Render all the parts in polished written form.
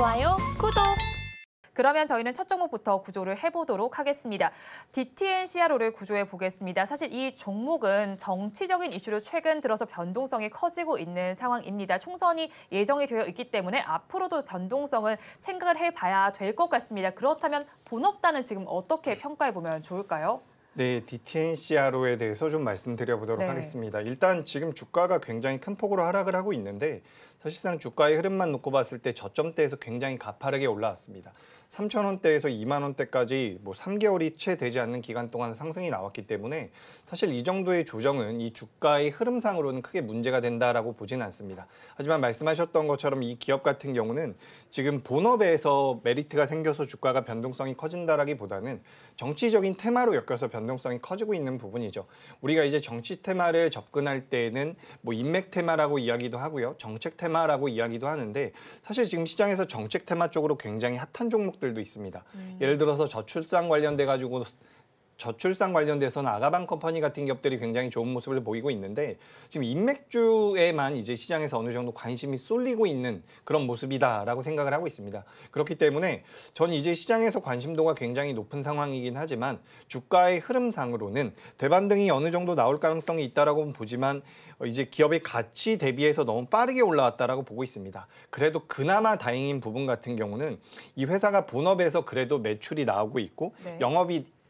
좋아요, 구독! 그러면 저희는 첫 종목부터 구조를 해보도록 하겠습니다. DTNCRO를 구조해 보겠습니다. 사실 이 종목은 정치적인 이슈로 최근 들어서 변동성이 커지고 있는 상황입니다. 총선이 예정이 되어 있기 때문에 앞으로도 변동성은 생각을 해봐야 될 것 같습니다. 그렇다면 본업단은 지금 어떻게 평가해 보면 좋을까요? 네, DTNCRO에 대해서 좀 말씀드려보도록 네. 하겠습니다. 일단 지금 주가가 굉장히 큰 폭으로 하락을 하고 있는데 사실상 주가의 흐름만 놓고 봤을 때 저점대에서 굉장히 가파르게 올라왔습니다. 3,000원대에서 2만 원대까지 3개월이 채 되지 않는 기간 동안 상승이 나왔기 때문에 사실 이 정도의 조정은 이 주가의 흐름상으로는 크게 문제가 된다라고 보지는 않습니다. 하지만 말씀하셨던 것처럼 이 기업 같은 경우는 지금 본업에서 메리트가 생겨서 주가가 변동성이 커진다라기보다는 정치적인 테마로 엮여서 변동성이 커지고 있는 부분이죠. 우리가 이제 정치 테마를 접근할 때에는 인맥 테마라고 이야기도 하고요. 정책 테마라고 이야기도 하는데 사실 지금 시장에서 정책 테마 쪽으로 굉장히 핫한 종목들도 있습니다. 예를 들어서 저출산 관련돼서는 아가방 컴퍼니 같은 기업들이 굉장히 좋은 모습을 보이고 있는데 지금 인맥주에만 이제 시장에서 어느 정도 관심이 쏠리고 있는 그런 모습이다라고 생각을 하고 있습니다. 그렇기 때문에 전 이제 시장에서 관심도가 굉장히 높은 상황이긴 하지만 주가의 흐름상으로는 대반등이 어느 정도 나올 가능성이 있다라고 보지만 이제 기업의 가치 대비해서 너무 빠르게 올라왔다라고 보고 있습니다. 그래도 그나마 다행인 부분 같은 경우는 이 회사가 본업에서 그래도 매출이 나오고 있고 네.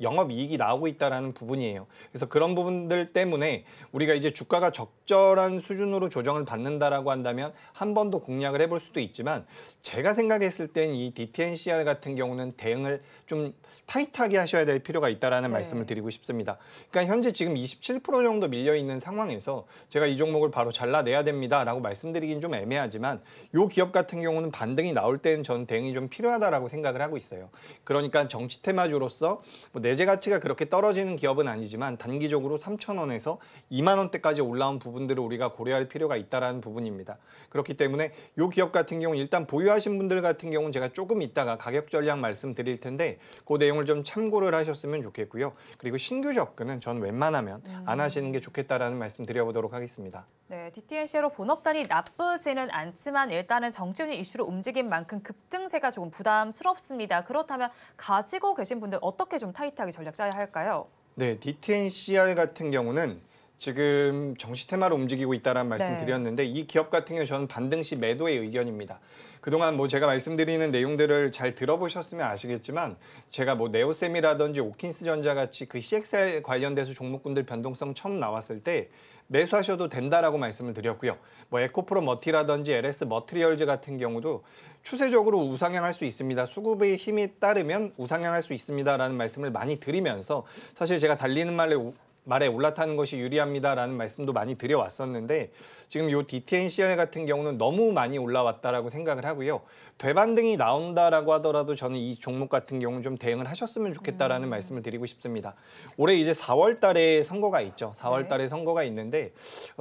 영업이익이 나오고 있다는 부분이에요. 그래서 그런 부분들 때문에 우리가 이제 주가가 적절한 수준으로 조정을 받는다라고 한다면 한 번 더 공략을 해볼 수도 있지만 제가 생각했을 땐 이 DTNCR 같은 경우는 대응을 좀 타이트하게 하셔야 될 필요가 있다라는 말씀을 드리고 싶습니다. 그러니까 현재 지금 27% 정도 밀려 있는 상황에서 제가 이 종목을 바로 잘라내야 됩니다라고 말씀드리긴 좀 애매하지만 이 기업 같은 경우는 반등이 나올 때는 전 대응이 좀 필요하다라고 생각을 하고 있어요. 그러니까 정치 테마주로서 내재 가치가 그렇게 떨어지는 기업은 아니지만 단기적으로 3,000원에서 2만 원대까지 올라온 부분들을 우리가 고려할 필요가 있다라는 부분입니다. 그렇기 때문에 이 기업 같은 경우 일단 보유하신 분들 같은 경우는 제가 조금 이따가 가격 전략 말씀드릴 텐데 그 내용을 좀 참고를 하셨으면 좋겠고요. 그리고 신규 접근은 전 웬만하면 안 하시는 게 좋겠다라는 말씀 드려보도록 하겠습니다. 네, DTNC로 본업단이 나쁘지는 않지만 일단은 정치적인 이슈로 움직인 만큼 급등세가 조금 부담스럽습니다. 그렇다면 가지고 계신 분들 어떻게 좀 타이트하게 전략 짜야 할까요? 네, DTNCR 같은 경우는 지금 정시 테마로 움직이고 있다는 말씀 드렸는데 이 기업 같은 경우 저는 반등 시 매도의 의견입니다. 그동안 제가 말씀드리는 내용들을 잘 들어보셨으면 아시겠지만 제가 네오셈이라든지 오킨스전자 같이 그 CXR 관련돼서 종목군들 변동성 처음 나왔을 때 매수하셔도 된다라고 말씀을 드렸고요. 에코프로 머티라든지 LS 머티리얼즈 같은 경우도 추세적으로 우상향할 수 있습니다. 수급의 힘이 따르면 우상향할 수 있습니다라는 말씀을 많이 드리면서 사실 제가 달리는 말에 올라타는 것이 유리합니다라는 말씀도 많이 드려왔었는데 지금 이 DTNCR 같은 경우는 너무 많이 올라왔다라고 생각을 하고요. 되반등이 나온다라고 하더라도 저는 이 종목 같은 경우는 좀 대응을 하셨으면 좋겠다라는 말씀을 드리고 싶습니다. 올해 이제 4월 달에 선거가 있죠. 4월 달에 선거가 있는데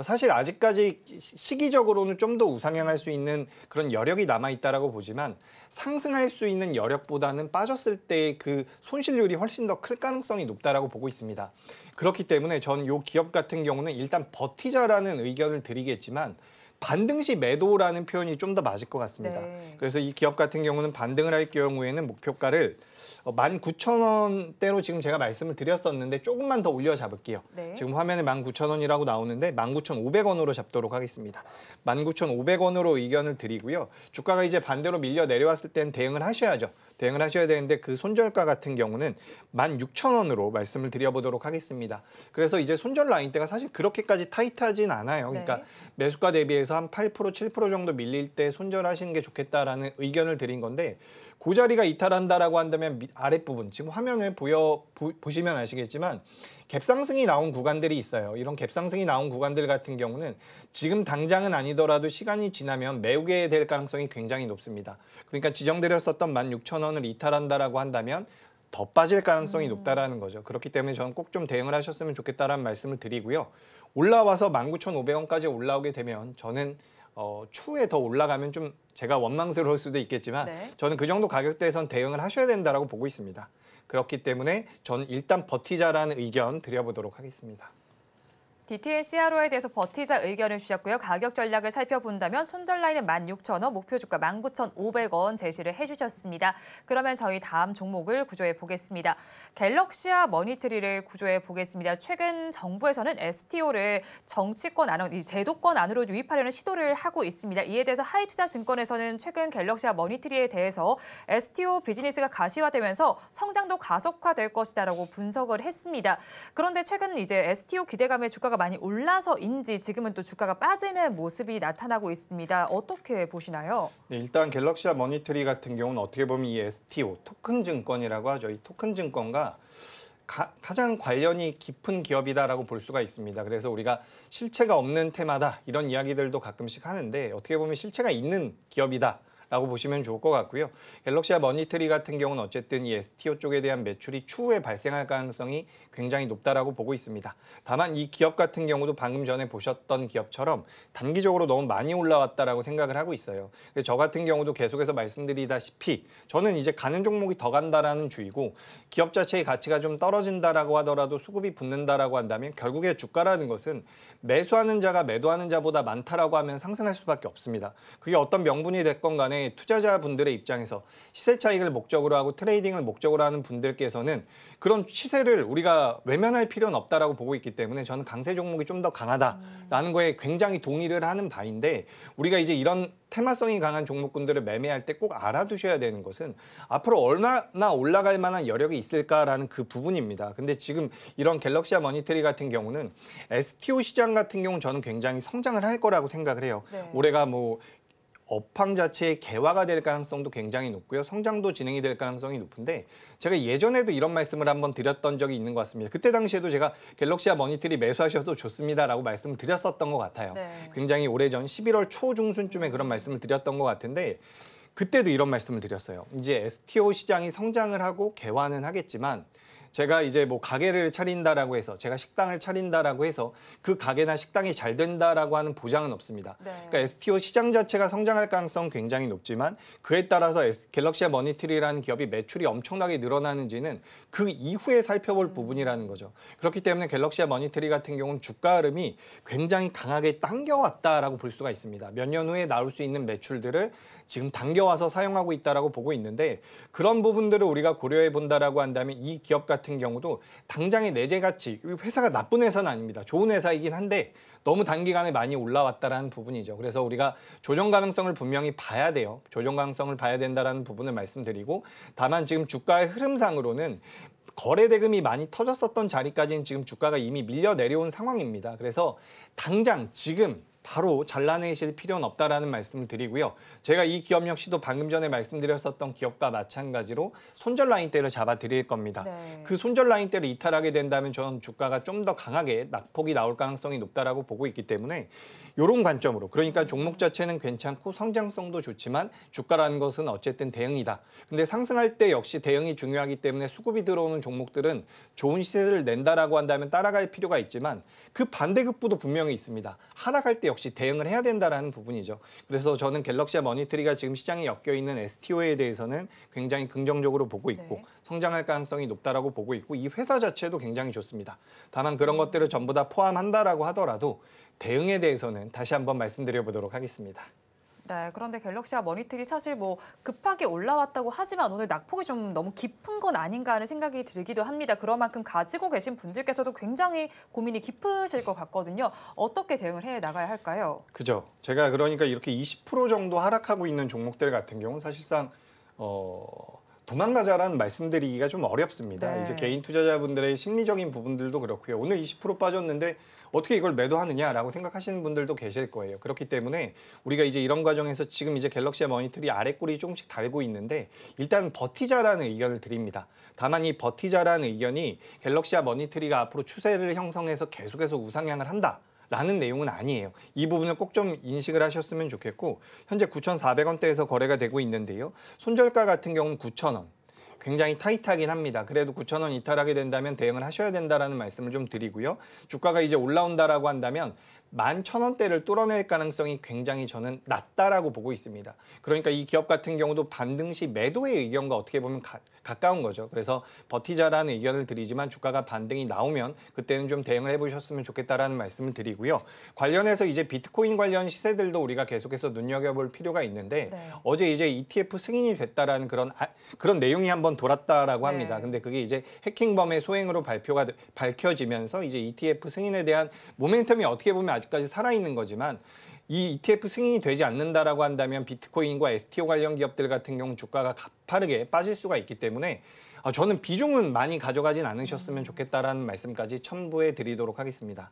사실 아직까지 시기적으로는 좀 더 우상향할 수 있는 그런 여력이 남아있다라고 보지만 상승할 수 있는 여력보다는 빠졌을 때 그 손실률이 훨씬 더 클 가능성이 높다라고 보고 있습니다. 그렇기 때문에 전 이 기업 같은 경우는 일단 버티자라는 의견을 드리겠지만 반등 시 매도라는 표현이 좀 더 맞을 것 같습니다. 그래서 이 기업 같은 경우는 반등을 할 경우에는 목표가를 19,000원대로 지금 제가 말씀을 드렸었는데 조금만 더 올려 잡을게요. 지금 화면에 19,000원이라고 나오는데 19,500원으로 잡도록 하겠습니다. 19,500원으로 의견을 드리고요. 주가가 이제 반대로 밀려 내려왔을 땐 대응을 하셔야죠. 대응을 하셔야 되는데 그 손절가 같은 경우는 16,000원으로 말씀을 드려보도록 하겠습니다. 그래서 이제 손절 라인대가 사실 그렇게까지 타이트하진 않아요. 그러니까 매수가 대비해서 한 8%, 7% 정도 밀릴 때 손절하시는 게 좋겠다라는 의견을 드린 건데 그 자리가 이탈한다라고 한다면 아랫부분, 지금 화면을 보시면 아시겠지만 갭상승이 나온 구간들이 있어요. 이런 갭상승이 나온 구간들 같은 경우는 지금 당장은 아니더라도 시간이 지나면 매우게 될 가능성이 굉장히 높습니다. 그러니까 지정드렸었던 16,000원을 이탈한다라고 한다면 더 빠질 가능성이 높다라는 거죠. 그렇기 때문에 저는 꼭 좀 대응을 하셨으면 좋겠다라는 말씀을 드리고요. 올라와서 19,500원까지 올라오게 되면 저는 추후에 더 올라가면 좀 제가 원망스러울 수도 있겠지만 저는 그 정도 가격대에선 대응을 하셔야 된다고 보고 있습니다. 그렇기 때문에 저는 일단 버티자라는 의견 드려보도록 하겠습니다. DTN-CRO에 대해서 버티자 의견을 주셨고요. 가격 전략을 살펴본다면 손절 라인은 16,000원, 목표 주가 19,500원 제시를 해주셨습니다. 그러면 저희 다음 종목을 구조해 보겠습니다. 갤럭시와 머니트리를 구조해 보겠습니다. 최근 정부에서는 STO를 정치권 안으로, 이 제도권 안으로 유입하려는 시도를 하고 있습니다. 이에 대해서 하이투자증권에서는 최근 갤럭시와 머니트리에 대해서 STO 비즈니스가 가시화되면서 성장도 가속화될 것이다라고 분석을 했습니다. 그런데 최근 이제 STO 기대감에 주가가 많이 올라서인지 지금은 또 주가가 빠지는 모습이 나타나고 있습니다. 어떻게 보시나요? 네, 일단 갤럭시와 머니터리 같은 경우는 어떻게 보면 이 STO, 토큰 증권이라고 하죠. 이 토큰 증권과 가장 관련이 깊은 기업이다라고 볼 수가 있습니다. 그래서 우리가 실체가 없는 테마다 이런 이야기들도 가끔씩 하는데 어떻게 보면 실체가 있는 기업이다. 라고 보시면 좋을 것 같고요. 갤럭시와 머니터리 같은 경우는 어쨌든 이 STO 쪽에 대한 매출이 추후에 발생할 가능성이 굉장히 높다라고 보고 있습니다. 다만 이 기업 같은 경우도 방금 전에 보셨던 기업처럼 단기적으로 너무 많이 올라왔다라고 생각을 하고 있어요. 저 같은 경우도 계속해서 말씀드리다시피 저는 이제 가는 종목이 더 간다라는 주의고 기업 자체의 가치가 좀 떨어진다라고 하더라도 수급이 붙는다라고 한다면 결국에 주가라는 것은 매수하는 자가 매도하는 자보다 많다라고 하면 상승할 수밖에 없습니다. 그게 어떤 명분이 됐건 간에 투자자분들의 입장에서 시세 차익을 목적으로 하고 트레이딩을 목적으로 하는 분들께서는 그런 시세를 우리가 외면할 필요는 없다라고 보고 있기 때문에 저는 강세 종목이 좀 더 강하다라는 거에 굉장히 동의를 하는 바인데 우리가 이제 이런 테마성이 강한 종목군들을 매매할 때 꼭 알아두셔야 되는 것은 앞으로 얼마나 올라갈 만한 여력이 있을까라는 그 부분입니다. 근데 지금 이런 갤럭시와 머니터리 같은 경우는 STO 시장 같은 경우는 저는 굉장히 성장을 할 거라고 생각을 해요. 네. 올해가 뭐 업황 자체의 개화가 될 가능성도 굉장히 높고요. 성장도 진행이 될 가능성이 높은데 제가 예전에도 이런 말씀을 한번 드렸던 적이 있는 것 같습니다. 그때 당시에도 제가 갤럭시와 머니터리 매수하셔도 좋습니다라고 말씀을 드렸었던 것 같아요. 네. 굉장히 오래전 11월 초중순쯤에 그런 말씀을 드렸던 것 같은데 그때도 이런 말씀을 드렸어요. 이제 STO 시장이 성장을 하고 개화는 하겠지만 제가 이제 뭐 가게를 차린다라고 해서 제가 식당을 차린다라고 해서 그 가게나 식당이 잘 된다라고 하는 보장은 없습니다. 네. 그러니까 STO 시장 자체가 성장할 가능성은 굉장히 높지만 그에 따라서 갤럭시와 머니터리라는 기업이 매출이 엄청나게 늘어나는지는 그 이후에 살펴볼 부분이라는 거죠. 그렇기 때문에 갤럭시와 머니터리 같은 경우는 주가 흐름이 굉장히 강하게 당겨왔다라고 볼 수가 있습니다. 몇 년 후에 나올 수 있는 매출들을 지금 당겨와서 사용하고 있다라고 보고 있는데 그런 부분들을 우리가 고려해 본다라고 한다면 이 기업 같은 경우도 당장의 내재 가치, 회사가 나쁜 회사는 아닙니다. 좋은 회사이긴 한데 너무 단기간에 많이 올라왔다라는 부분이죠. 그래서 우리가 조정 가능성을 분명히 봐야 돼요. 조정 가능성을 봐야 된다라는 부분을 말씀드리고 다만 지금 주가의 흐름상으로는 거래 대금이 많이 터졌었던 자리까지는 지금 주가가 이미 밀려 내려온 상황입니다. 그래서 당장 지금 바로 잘라내실 필요는 없다라는 말씀을 드리고요. 제가 이 기업 역시도 방금 전에 말씀드렸었던 기업과 마찬가지로 손절 라인대를 잡아드릴 겁니다. 네. 그 손절 라인대를 이탈하게 된다면 저는 주가가 좀 더 강하게 낙폭이 나올 가능성이 높다라고 보고 있기 때문에 이런 관점으로 그러니까 종목 자체는 괜찮고 성장성도 좋지만 주가라는 것은 어쨌든 대응이다. 근데 상승할 때 역시 대응이 중요하기 때문에 수급이 들어오는 종목들은 좋은 시세를 낸다라고 한다면 따라갈 필요가 있지만 그 반대급부도 분명히 있습니다. 하락할 때 역시 대응을 해야 된다라는 부분이죠. 그래서 저는 갤럭시와 머니터리가 지금 시장에 엮여 있는 STO에 대해서는 굉장히 긍정적으로 보고 있고 네. 성장할 가능성이 높다라고 보고 있고 이 회사 자체도 굉장히 좋습니다. 다만 그런 것들을 전부 다 포함한다라고 하더라도 대응에 대해서는 다시 한번 말씀드려 보도록 하겠습니다. 네, 그런데 갤럭시와 머니터리 사실 뭐 급하게 올라왔다고 하지만 오늘 낙폭이 좀 너무 깊은 건 아닌가 하는 생각이 들기도 합니다. 그런 만큼 가지고 계신 분들께서도 굉장히 고민이 깊으실 것 같거든요. 어떻게 대응을 해 나가야 할까요? 그죠. 제가 그러니까 이렇게 20% 정도 하락하고 있는 종목들 같은 경우는 사실상 도망가자라는 말씀드리기가 좀 어렵습니다. 네. 이제 개인 투자자분들의 심리적인 부분들도 그렇고요. 오늘 20% 빠졌는데 어떻게 이걸 매도하느냐라고 생각하시는 분들도 계실 거예요. 그렇기 때문에 우리가 이제 이런 과정에서 지금 이제 갤럭시와 머니터리 아래꼬리 조금씩 달고 있는데 일단 버티자라는 의견을 드립니다. 다만 이 버티자라는 의견이 갤럭시와 머니터리가 앞으로 추세를 형성해서 계속해서 우상향을 한다. 라는 내용은 아니에요. 이 부분을 꼭 좀 인식을 하셨으면 좋겠고 현재 9,400원대에서 거래가 되고 있는데요. 손절가 같은 경우는 9,000원. 굉장히 타이트하긴 합니다. 그래도 9,000원 이탈하게 된다면 대응을 하셔야 된다라는 말씀을 좀 드리고요. 주가가 이제 올라온다라고 한다면 11,000원대를 뚫어낼 가능성이 굉장히 저는 낮다라고 보고 있습니다. 그러니까 이 기업 같은 경우도 반등 시 매도의 의견과 어떻게 보면 가까운 거죠. 그래서 버티자라는 의견을 드리지만 주가가 반등이 나오면 그때는 좀 대응을 해보셨으면 좋겠다라는 말씀을 드리고요. 관련해서 이제 비트코인 관련 시세들도 우리가 계속해서 눈여겨볼 필요가 있는데 네. 어제 이제 ETF 승인이 됐다라는 그런 내용이 한번 돌았다라고 합니다. 네. 근데 그게 이제 해킹범의 소행으로 밝혀지면서 이제 ETF 승인에 대한 모멘텀이 어떻게 보면 아직까지 살아있는 거지만 이 ETF 승인이 되지 않는다라고 한다면 비트코인과 STO 관련 기업들 같은 경우 주가가 가파르게 빠질 수가 있기 때문에 저는 비중은 많이 가져가진 않으셨으면 좋겠다라는 말씀까지 첨부해 드리도록 하겠습니다.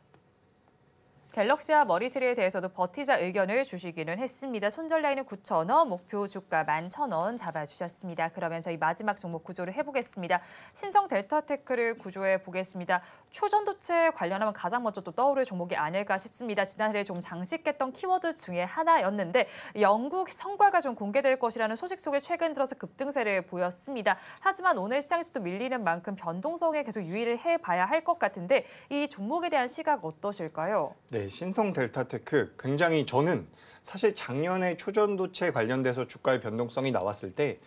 갤럭시와 머리트리에 대해서도 버티자 의견을 주시기는 했습니다. 손절 라인은 9,000원, 목표 주가 11,000원 잡아주셨습니다. 그러면 저희 마지막 종목 구조를 해보겠습니다. 신성 델타테크를 구조해 보겠습니다. 초전도체 관련하면 가장 먼저 또 떠오를 종목이 아닐까 싶습니다. 지난해 좀 장식했던 키워드 중에 하나였는데 영국 성과가 좀 공개될 것이라는 소식 속에 최근 들어서 급등세를 보였습니다. 하지만 오늘 시장에서도 밀리는 만큼 변동성에 계속 유의를 해봐야 할 것 같은데 이 종목에 대한 시각 어떠실까요? 네, 신성 델타테크 굉장히 저는 사실 작년에 초전도체 관련돼서 주가의 변동성이 나왔을 때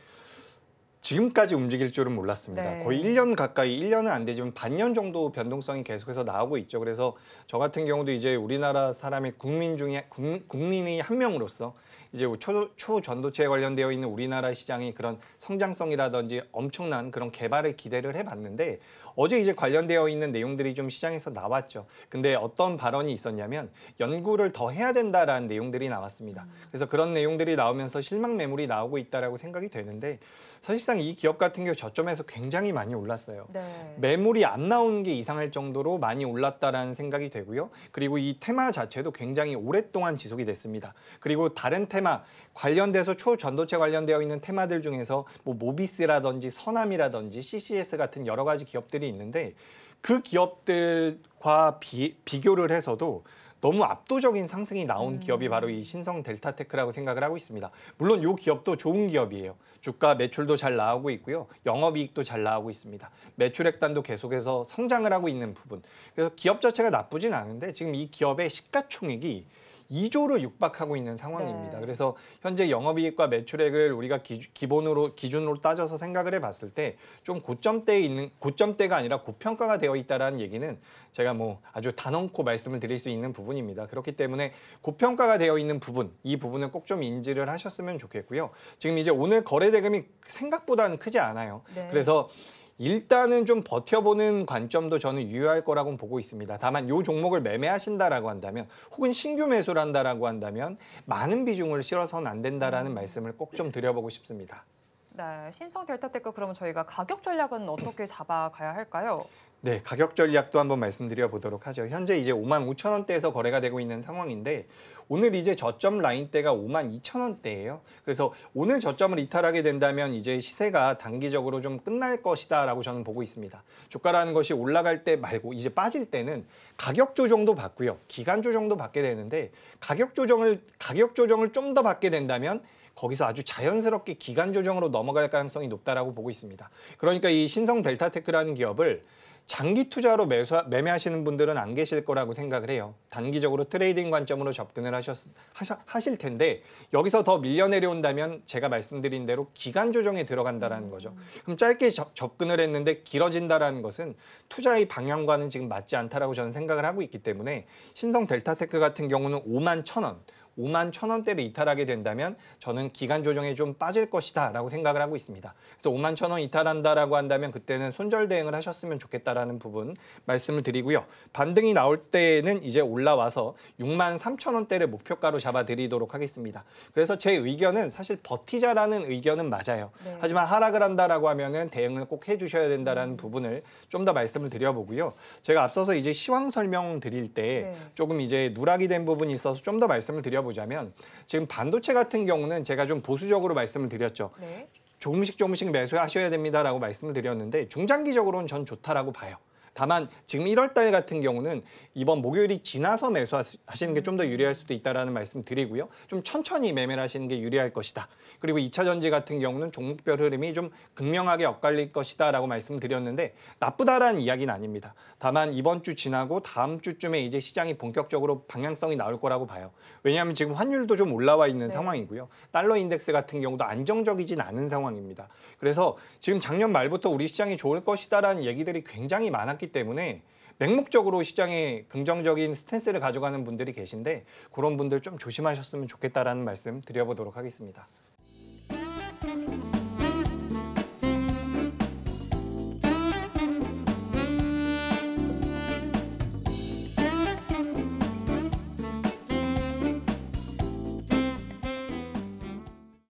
지금까지 움직일 줄은 몰랐습니다. 네. 거의 1년 가까이, 1년은 안 되지만 반년 정도 변동성이 계속해서 나오고 있죠. 그래서 저 같은 경우도 이제 우리나라 사람의 국민의 한 명으로서 이제 초전도체에 관련되어 있는 우리나라 시장의 그런 성장성이라든지 엄청난 그런 개발을 기대를 해봤는데 어제 이제 관련되어 있는 내용들이 좀 시장에서 나왔죠. 근데 어떤 발언이 있었냐면 연구를 더 해야 된다라는 내용들이 나왔습니다. 그래서 그런 내용들이 나오면서 실망 매물이 나오고 있다라고 생각이 되는데 사실상 이 기업 같은 경우 저점에서 굉장히 많이 올랐어요. 네. 매물이 안 나오는 게 이상할 정도로 많이 올랐다라는 생각이 되고요. 그리고 이 테마 자체도 굉장히 오랫동안 지속이 됐습니다. 그리고 다른 테마 관련돼서 초전도체 관련되어 있는 테마들 중에서 뭐 모비스라든지 서남이라든지 CCS 같은 여러 가지 기업들이 있는데 그 기업들과 비교를 해서도 너무 압도적인 상승이 나온 기업이 바로 이 신성 델타테크라고 생각을 하고 있습니다. 물론 이 기업도 좋은 기업이에요. 주가 매출도 잘 나오고 있고요. 영업이익도 잘 나오고 있습니다. 매출액단도 계속해서 성장을 하고 있는 부분. 그래서 기업 자체가 나쁘진 않은데 지금 이 기업의 시가총액이 2조를 육박하고 있는 상황입니다. 네. 그래서 현재 영업이익과 매출액을 우리가 기준으로 따져서 생각을 해봤을 때 좀 고점대가 아니라 고평가가 되어 있다라는 얘기는 제가 뭐 아주 단언코 말씀을 드릴 수 있는 부분입니다. 그렇기 때문에 고평가가 되어 있는 부분, 이 부분을 꼭 좀 인지를 하셨으면 좋겠고요. 지금 이제 오늘 거래 대금이 생각보다는 크지 않아요. 네. 그래서 일단은 좀 버텨보는 관점도 저는 유효할 거라고 보고 있습니다. 다만 이 종목을 매매하신다라고 한다면 혹은 신규 매수를 한다라고 한다면 많은 비중을 실어서는 안 된다라는 말씀을 꼭 좀 드려보고 싶습니다. 네, 신성 델타테크 그러면 저희가 가격 전략은 어떻게 잡아가야 할까요? 네, 가격 전략도 한번 말씀드려 보도록 하죠. 현재 이제 55,000원대에서 거래가 되고 있는 상황인데 오늘 이제 저점 라인대가 52,000원대예요. 그래서 오늘 저점을 이탈하게 된다면 이제 시세가 단기적으로 좀 끝날 것이다라고 저는 보고 있습니다. 주가라는 것이 올라갈 때 말고 이제 빠질 때는 가격 조정도 받고요. 기간 조정도 받게 되는데 가격 조정을 좀 더 받게 된다면 거기서 아주 자연스럽게 기간 조정으로 넘어갈 가능성이 높다라고 보고 있습니다. 그러니까 이 신성 델타테크라는 기업을 장기 투자로 매매하시는 분들은 안 계실 거라고 생각을 해요. 단기적으로 트레이딩 관점으로 접근을 하실 텐데 여기서 더 밀려 내려온다면 제가 말씀드린 대로 기간 조정에 들어간다라는 거죠. 그럼 짧게 접근을 했는데 길어진다라는 것은 투자의 방향과는 지금 맞지 않다라고 저는 생각을 하고 있기 때문에 신성 델타테크 같은 경우는 51,000원. 51,000원대를 이탈하게 된다면 저는 기간 조정에 좀 빠질 것이다 라고 생각을 하고 있습니다. 그래서 51,000원 이탈한다라고 한다면 그때는 손절 대응을 하셨으면 좋겠다라는 부분 말씀을 드리고요. 반등이 나올 때는 이제 올라와서 63,000원대를 목표가로 잡아드리도록 하겠습니다. 그래서 제 의견은 사실 버티자라는 의견은 맞아요. 네. 하지만 하락을 한다라고 하면은 대응을 꼭 해주셔야 된다라는 부분을 좀 더 말씀을 드려보고요. 제가 앞서서 이제 시황 설명 드릴 때 조금 이제 누락이 된 부분이 있어서 좀 더 말씀을 드려보자면 지금 반도체 같은 경우는 제가 좀 보수적으로 말씀을 드렸죠. 조금씩 매수하셔야 됩니다라고 말씀을 드렸는데 중장기적으로는 전 좋다라고 봐요. 다만 지금 1월 달 같은 경우는 이번 목요일이 지나서 매수하시는 게 좀 더 유리할 수도 있다라는 말씀 드리고요. 좀 천천히 매매를 하시는 게 유리할 것이다. 그리고 2차 전지 같은 경우는 종목별 흐름이 좀 극명하게 엇갈릴 것이다라고 말씀드렸는데 나쁘다라는 이야기는 아닙니다. 다만 이번 주 지나고 다음 주쯤에 이제 시장이 본격적으로 방향성이 나올 거라고 봐요. 왜냐하면 지금 환율도 좀 올라와 있는 상황이고요. 달러 인덱스 같은 경우도 안정적이진 않은 상황입니다. 그래서 지금 작년 말부터 우리 시장이 좋을 것이다라는 얘기들이 굉장히 많았기 때문에 맹목적으로 시장에 긍정적인 스탠스를 가져가는 분들이 계신데 그런 분들 좀 조심하셨으면 좋겠다라는 말씀 드려보도록 하겠습니다.